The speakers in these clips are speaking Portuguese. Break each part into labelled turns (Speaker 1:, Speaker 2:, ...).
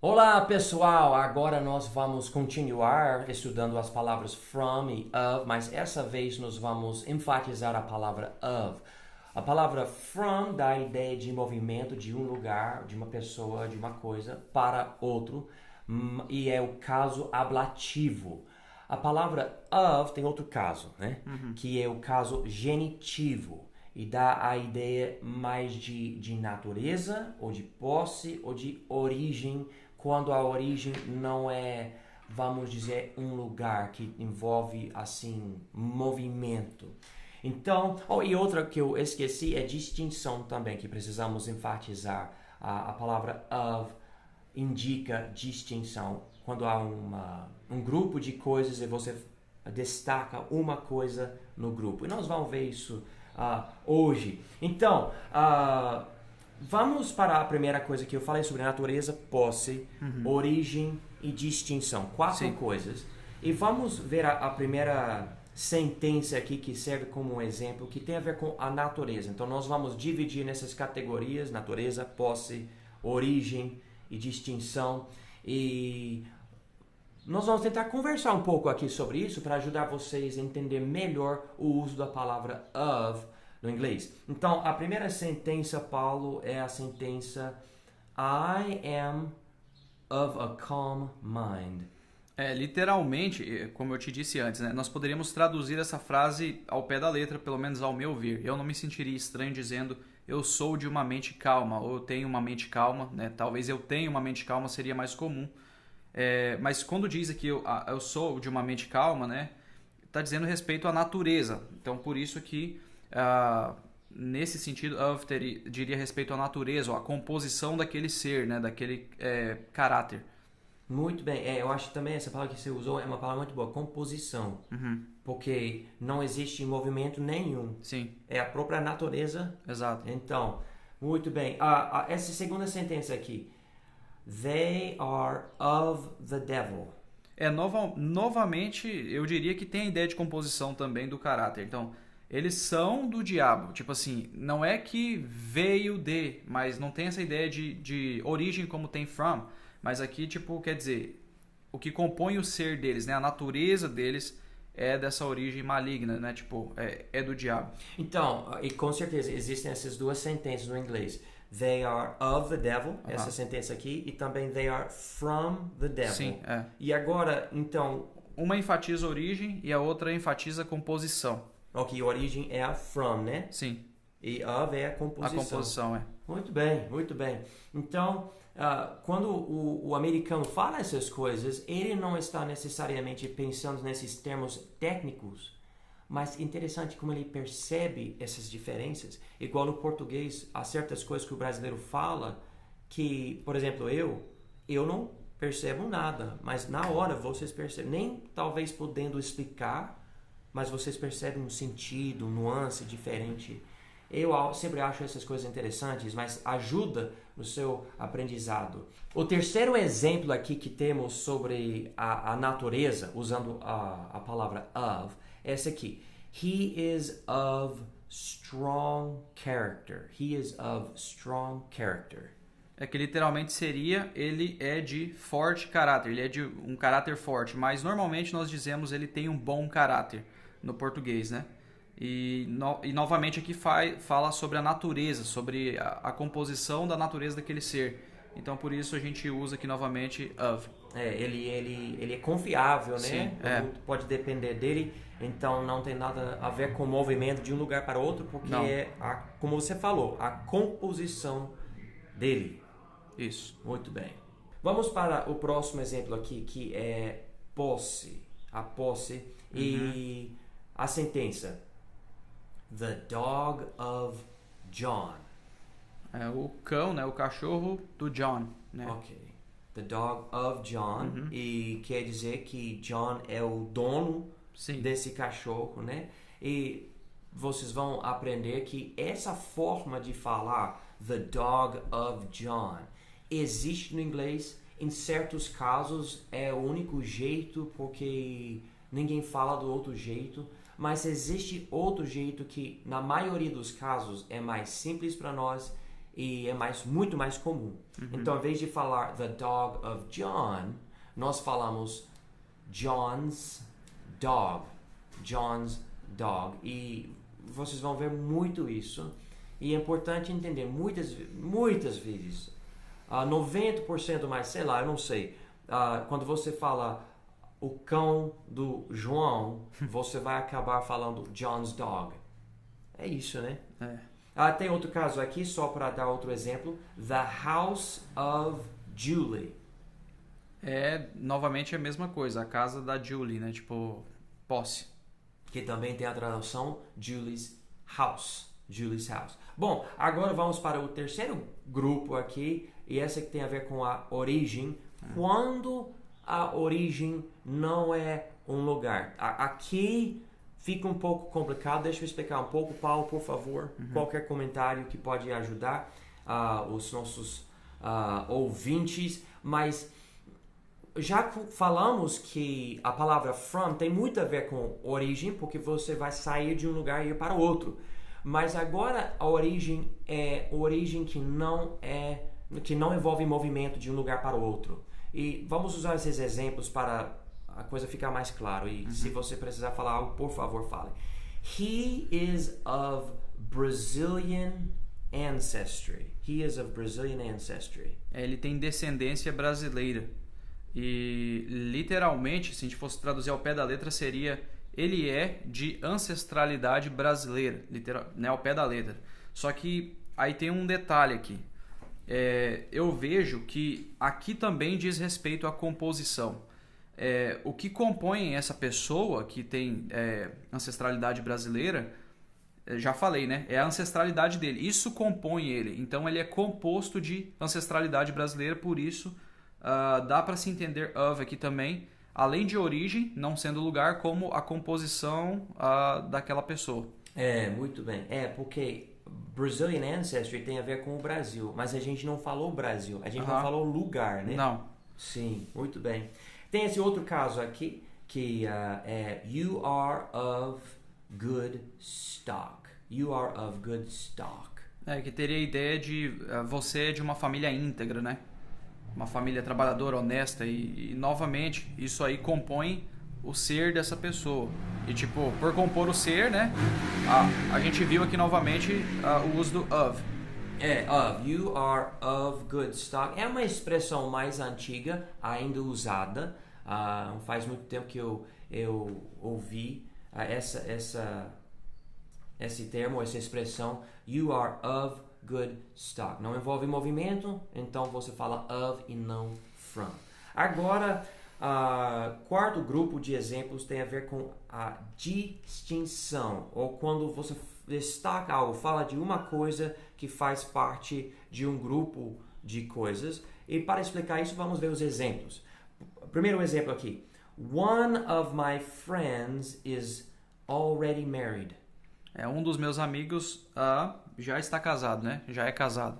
Speaker 1: Olá pessoal, agora nós vamos continuar estudando as palavras from e of, mas essa vez nós vamos enfatizar a palavra of. A palavra from dá a ideia de movimento de um lugar, de uma pessoa, de uma coisa para outro, e é o caso ablativo. A palavra of tem outro caso, né? Que é o caso genitivo e dá a ideia mais de natureza, ou de posse, ou de origem, quando a origem não é, vamos dizer, um lugar que envolve, assim, movimento. Então, e outra que eu esqueci é distinção também, que precisamos enfatizar. A palavra of indica distinção. Quando há um grupo de coisas e você destaca uma coisa no grupo. E nós vamos ver isso hoje. Então, vamos para a primeira coisa que eu falei sobre natureza, posse, origem e distinção. Quatro coisas. E vamos ver a primeira sentença aqui que serve como um exemplo, que tem a ver com a natureza. Então, nós vamos dividir nessas categorias, natureza, posse, origem e distinção. E nós vamos tentar conversar um pouco aqui sobre isso para ajudar vocês a entender melhor o uso da palavra of no inglês. Então, a primeira sentença, Paulo, é a sentença I am of a calm mind.
Speaker 2: Literalmente, como eu te disse antes, né, nós poderíamos traduzir essa frase ao pé da letra, pelo menos ao meu ver. Eu não me sentiria estranho dizendo eu sou de uma mente calma, ou eu tenho uma mente calma, né? Talvez eu tenha uma mente calma seria mais comum. Mas quando diz aqui eu sou de uma mente calma, né, está dizendo respeito à natureza. Então, por isso que, nesse sentido, of diria respeito à natureza, ou à composição daquele ser, né, daquele caráter.
Speaker 1: Muito bem. Eu acho também essa palavra que você usou é uma palavra muito boa, composição. Porque não existe movimento nenhum.
Speaker 2: Sim.
Speaker 1: É a própria natureza.
Speaker 2: Exato.
Speaker 1: Então, muito bem. Essa segunda sentença aqui. They are of the devil.
Speaker 2: Novamente, eu diria que tem a ideia de composição também do caráter. Então, eles são do diabo. Tipo assim, não é que veio de, mas não tem essa ideia de origem como tem from. Mas aqui, tipo, quer dizer, o que compõe o ser deles, né? A natureza deles é dessa origem maligna, né? Tipo, é do diabo.
Speaker 1: Então, e com certeza existem essas duas sentenças no inglês. They are of the devil, essa sentença aqui, e também they are from the devil.
Speaker 2: Sim,
Speaker 1: E agora, então...
Speaker 2: Uma enfatiza origem e a outra enfatiza composição.
Speaker 1: Ok, origem é a from, né?
Speaker 2: Sim.
Speaker 1: E of é a composição.
Speaker 2: A composição,
Speaker 1: Muito bem, muito bem. Então, quando o americano fala essas coisas, ele não está necessariamente pensando nesses termos técnicos, mas interessante como ele percebe essas diferenças. Igual no português, há certas coisas que o brasileiro fala que, por exemplo, eu não percebo nada, mas na hora vocês percebem, nem talvez podendo explicar, mas vocês percebem um sentido, um nuance diferente. Eu sempre acho essas coisas interessantes, mas ajuda no seu aprendizado. O terceiro exemplo aqui que temos sobre a natureza, usando a palavra of, é esse aqui. He is of strong character. He is of strong character.
Speaker 2: É que literalmente seria, ele é de forte caráter, ele é de um caráter forte, mas normalmente nós dizemos ele tem um bom caráter no português, né? E novamente aqui fala sobre a natureza, sobre a composição da natureza daquele ser. Então por isso a gente usa aqui novamente of.
Speaker 1: Ele é confiável, né?
Speaker 2: Sim,
Speaker 1: Pode depender dele, então não tem nada a ver com o movimento de um lugar para outro, porque
Speaker 2: não.
Speaker 1: Como você falou, a composição dele.
Speaker 2: Isso.
Speaker 1: Muito bem. Vamos para o próximo exemplo aqui, que é posse. A posse e a sentença. The dog of John.
Speaker 2: É o cão, né? O cachorro do John, né?
Speaker 1: Ok. The dog of John. E quer dizer que John é o dono desse cachorro, né? E vocês vão aprender que essa forma de falar the dog of John existe no inglês. Em certos casos é o único jeito porque ninguém fala do outro jeito. Mas existe outro jeito que, na maioria dos casos, é mais simples para nós e é muito mais comum. Então, em vez de falar the dog of John, nós falamos John's dog. John's dog. E vocês vão ver muito isso. E é importante entender, muitas vezes, 90% mais, sei lá, eu não sei, quando você fala o cão do João, você vai acabar falando John's dog. É isso, né? Tem outro caso aqui, só para dar outro exemplo. The house of Julie.
Speaker 2: Novamente a mesma coisa, a casa da Julie, né? Tipo, posse.
Speaker 1: Que também tem a tradução Julie's house. Julie's house. Bom, agora vamos para o terceiro grupo aqui, e essa que tem a ver com a origem. Quando a origem não é um lugar. Aqui fica um pouco complicado, deixa eu explicar um pouco, Paulo, por favor. Qualquer comentário que pode ajudar os nossos ouvintes, mas já falamos que a palavra from tem muito a ver com origem, porque você vai sair de um lugar e ir para outro. Mas agora a origem é origem que não envolve movimento de um lugar para o outro. E vamos usar esses exemplos para a coisa ficar mais claro. E se você precisar falar algo, por favor, fale. He is of Brazilian ancestry. He is of Brazilian ancestry.
Speaker 2: Ele tem descendência brasileira. E literalmente, se a gente fosse traduzir ao pé da letra, seria ele é de ancestralidade brasileira, né, ao pé da letra. Só que aí tem um detalhe aqui. Eu vejo que aqui também diz respeito à composição. O que compõe essa pessoa que tem ancestralidade brasileira, já falei, né? É a ancestralidade dele. Isso compõe ele. Então ele é composto de ancestralidade brasileira, por isso dá para se entender of aqui também, além de origem, não sendo lugar, como a composição daquela pessoa.
Speaker 1: Muito bem. Porque Brazilian Ancestry tem a ver com o Brasil, mas a gente não falou Brasil, a gente não falou lugar, né?
Speaker 2: Não.
Speaker 1: Sim, muito bem. Tem esse outro caso aqui, que é you are of good stock. You are of good stock.
Speaker 2: Que teria a ideia de você é de uma família íntegra, né? Uma família trabalhadora, honesta e novamente, isso aí compõe o ser dessa pessoa. E tipo, por compor o ser, né? A gente viu aqui novamente o uso do of.
Speaker 1: Of. You are of good stock. É uma expressão mais antiga, ainda usada. Faz muito tempo que eu ouvi esse termo, essa expressão. You are of good stock. Não envolve movimento, então você fala of e não from. Agora, quarto grupo de exemplos tem a ver com a distinção, ou quando você destaca algo, fala de uma coisa que faz parte de um grupo de coisas. E para explicar isso, vamos ver os exemplos. Primeiro exemplo aqui. One of my friends is already married.
Speaker 2: Um dos meus amigos já está casado, né? Já é casado.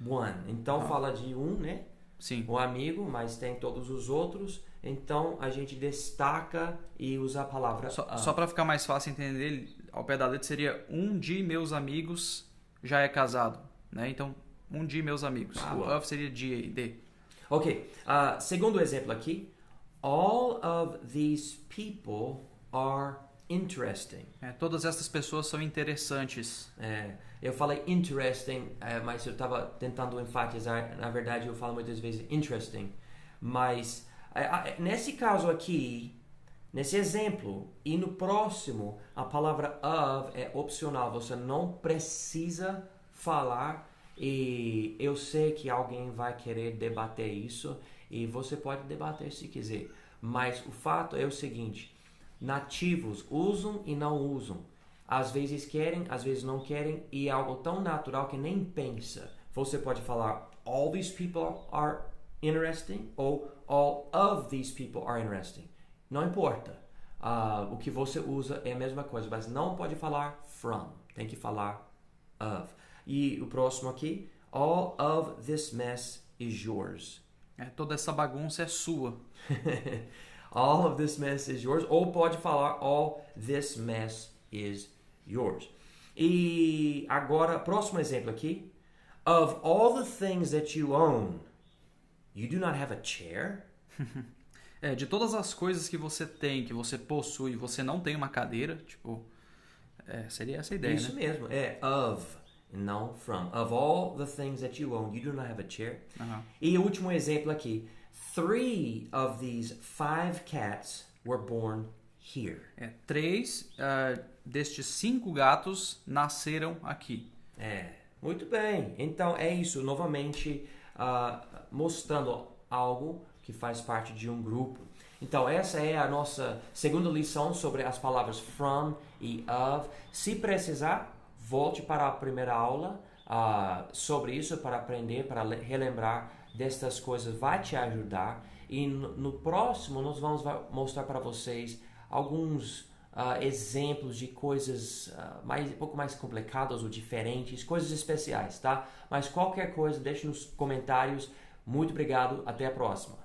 Speaker 1: One. Então fala de um, né?
Speaker 2: Sim.
Speaker 1: O amigo, mas tem todos os outros. Então a gente destaca e usa a palavra
Speaker 2: só para ficar mais fácil entender, ao pé da letra seria um de meus amigos já é casado, né? Então, um de meus amigos. O of seria de.
Speaker 1: Ok. Segundo exemplo aqui. All of these people are interesting.
Speaker 2: Todas essas pessoas são interessantes.
Speaker 1: Eu falei interesting, mas eu estava tentando enfatizar. Na verdade, eu falo muitas vezes interesting. Mas nesse caso aqui, nesse exemplo e no próximo, a palavra of é opcional. Você não precisa falar. E eu sei que alguém vai querer debater isso. E você pode debater se quiser. Mas o fato é o seguinte. Nativos usam e não usam. Às vezes querem, às vezes não querem. E é algo tão natural que nem pensa. Você pode falar all these people are interesting ou all of these people are interesting. Não importa. O que você usa é a mesma coisa. Mas não pode falar from. Tem que falar of. E o próximo aqui. All of this mess is yours.
Speaker 2: Toda essa bagunça é sua.
Speaker 1: All of this mess is yours. Ou pode falar all this mess is yours. E agora, próximo exemplo aqui. Of all the things that you own, you do not have a chair?
Speaker 2: De todas as coisas que você tem, que você possui, você não tem uma cadeira, tipo, seria essa a ideia,
Speaker 1: Isso
Speaker 2: né?
Speaker 1: mesmo, of, não from. Of all the things that you own, you do not have a chair. E o último exemplo aqui. 3 of these 5 cats were born here.
Speaker 2: 3 destes 5 gatos nasceram aqui.
Speaker 1: Muito bem. Então é isso, novamente mostrando algo que faz parte de um grupo. Então essa é a nossa segunda lição sobre as palavras from e of. Se precisar, volte para a primeira aula sobre isso para aprender, para relembrar destas coisas, vai te ajudar. E no próximo nós vamos mostrar para vocês alguns exemplos de coisas um pouco mais complicadas ou diferentes, coisas especiais, tá? Mas qualquer coisa, deixe nos comentários. Muito obrigado, até a próxima.